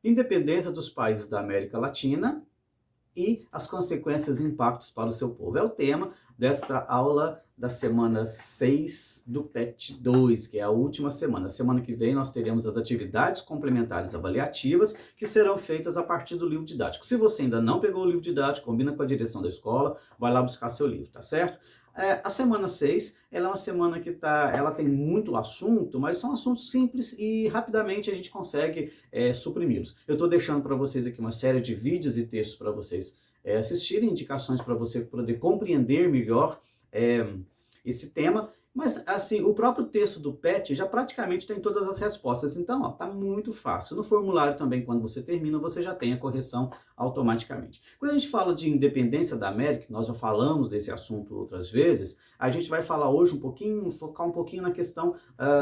Independência dos países da América Latina e as consequências e impactos para o seu povo. É o tema desta aula da semana 6 do PET 2, que é a última semana. Semana que vem nós teremos as atividades complementares avaliativas, que serão feitas a partir do livro didático. Se você ainda não pegou o livro didático, combina com a direção da escola, vai lá buscar seu livro, tá certo? A semana 6, ela é uma semana que ela tem muito assunto, mas são assuntos simples e rapidamente a gente consegue suprimi-los. Eu estou deixando para vocês aqui uma série de vídeos e textos para vocês assistirem, indicações para você poder compreender melhor é, esse tema. Mas, assim, o próprio texto do PET já praticamente tem todas as respostas. Então, ó, tá muito fácil. No formulário também, quando você termina, você já tem a correção automaticamente. Quando a gente fala de independência da América, nós já falamos desse assunto outras vezes, a gente vai falar hoje focar um pouquinho na questão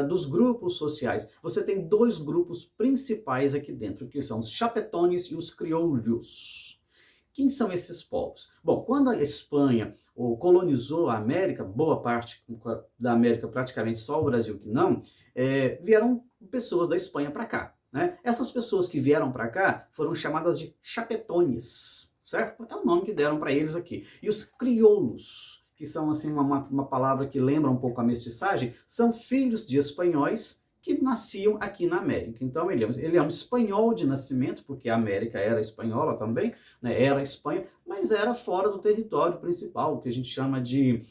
dos grupos sociais. Você tem dois grupos principais aqui dentro, que são os chapetones e os crioulos. Quem são esses povos? Bom, quando a Espanha colonizou a América, boa parte da América, praticamente só o Brasil que não, vieram pessoas da Espanha para cá. Né? Essas pessoas que vieram para cá foram chamadas de chapetones, certo? É o nome que deram para eles aqui. E os crioulos, que são assim uma palavra que lembra um pouco a mestiçagem, são filhos de espanhóis que nasciam aqui na América. Então ele é um espanhol de nascimento, porque a América era espanhola também, né? Era a Espanha, mas era fora do território principal, que a gente chama de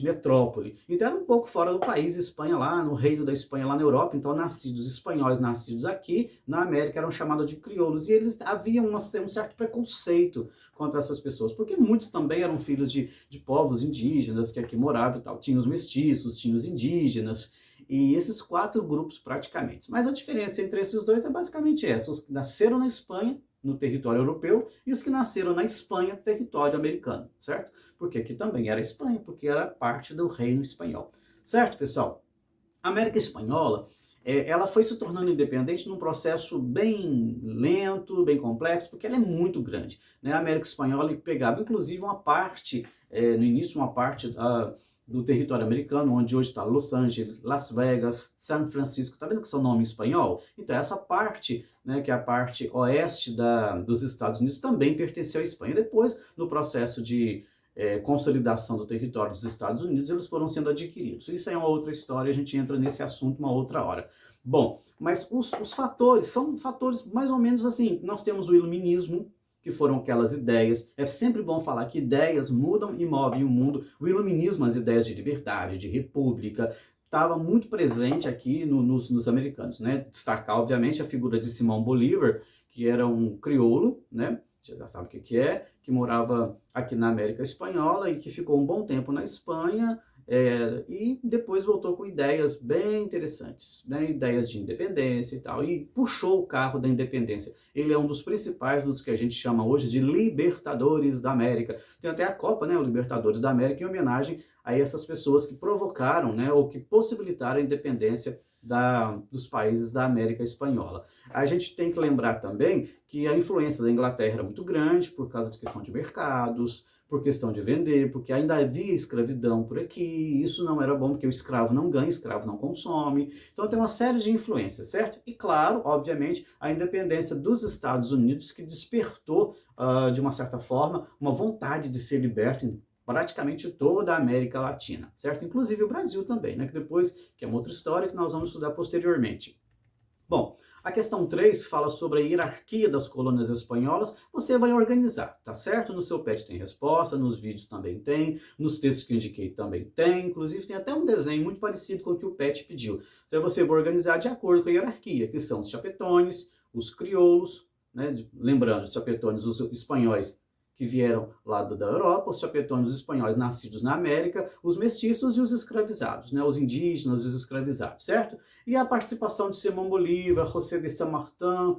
metrópole. Então era um pouco fora do país, Espanha lá, no reino da Espanha lá na Europa. Então espanhóis nascidos aqui na América eram chamados de crioulos, e eles haviam um certo preconceito contra essas pessoas, porque muitos também eram filhos de povos indígenas que aqui moravam e tal. Tinha os mestiços, tinha os indígenas, e esses quatro grupos praticamente. Mas a diferença entre esses dois é basicamente essa: os que nasceram na Espanha, no território europeu, e os que nasceram na Espanha, território americano, certo? Porque aqui também era Espanha, porque era parte do reino espanhol. Certo, pessoal? A América Espanhola, ela foi se tornando independente num processo bem lento, bem complexo, porque ela é muito grande. Né? A América Espanhola pegava, inclusive, uma parte, no início, uma parte do território americano, onde hoje está Los Angeles, Las Vegas, São Francisco. Tá vendo que são nome espanhol? Então, essa parte, né, que é a parte oeste dos Estados Unidos, também pertenceu à Espanha. Depois, no processo de consolidação do território dos Estados Unidos, eles foram sendo adquiridos. Isso é uma outra história, a gente entra nesse assunto uma outra hora. Bom, mas os fatores são fatores mais ou menos assim. Nós temos o iluminismo, que foram aquelas ideias. É sempre bom falar que ideias mudam e movem o mundo. O iluminismo, as ideias de liberdade, de república, estava muito presente aqui nos americanos. Né? Destacar, obviamente, a figura de Simão Bolívar, que era um crioulo, né? Você já sabe o que é, que morava aqui na América Espanhola e que ficou um bom tempo na Espanha, e depois voltou com ideias bem interessantes, né? Ideias de independência e tal, e puxou o carro da independência. Ele é um dos principais dos que a gente chama hoje de Libertadores da América. Tem até a Copa, né, o Libertadores da América, em homenagem a essas pessoas que provocaram, né, ou que possibilitaram a independência dos países da América Espanhola. A gente tem que lembrar também que a influência da Inglaterra era muito grande por causa de questão de mercados, por questão de vender, porque ainda havia escravidão por aqui. Isso não era bom, porque o escravo não ganha, o escravo não consome. Então tem uma série de influências, certo? E claro, obviamente, a independência dos Estados Unidos, que despertou, de uma certa forma, uma vontade de ser liberto em praticamente toda a América Latina, certo? Inclusive o Brasil também, né? Que é uma outra história que nós vamos estudar posteriormente. Bom, a questão 3 fala sobre a hierarquia das colônias espanholas. Você vai organizar, tá certo? No seu PET tem resposta, nos vídeos também tem, nos textos que eu indiquei também tem, inclusive tem até um desenho muito parecido com o que o PET pediu. Então você vai organizar de acordo com a hierarquia, que são os chapetones, os crioulos, né? Lembrando, os chapetones, os espanhóis que vieram lá da Europa, os chapetones, os espanhóis nascidos na América, os mestiços e os escravizados, né? Os indígenas e os escravizados, certo? E a participação de Simão Bolívar, José de San Martín,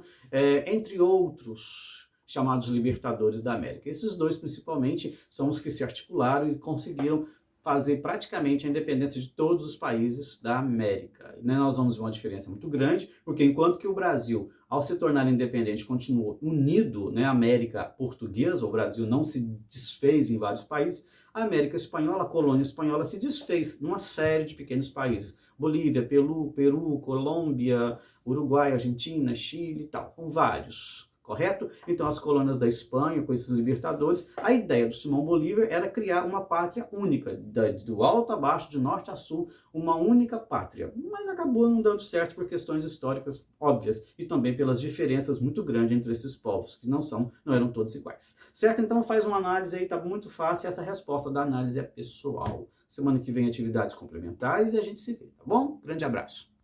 entre outros chamados libertadores da América. Esses dois, principalmente, são os que se articularam e conseguiram fazer praticamente a independência de todos os países da América. E, né, nós vamos ver uma diferença muito grande, porque enquanto que o Brasil, ao se tornar independente, continuou unido, né, à América portuguesa, o Brasil não se desfez em vários países, a América espanhola, a colônia espanhola, se desfez numa série de pequenos países. Bolívia, Peru, Colômbia, Uruguai, Argentina, Chile e tal. São vários, correto? Então, as colônias da Espanha, com esses libertadores, a ideia do Simão Bolívar era criar uma pátria única, do alto a baixo, de norte a sul, uma única pátria. Mas acabou não dando certo por questões históricas óbvias e também pelas diferenças muito grandes entre esses povos, que não eram todos iguais. Certo? Então, faz uma análise aí, tá muito fácil, essa resposta da análise é pessoal. Semana que vem, atividades complementares e a gente se vê, tá bom? Grande abraço.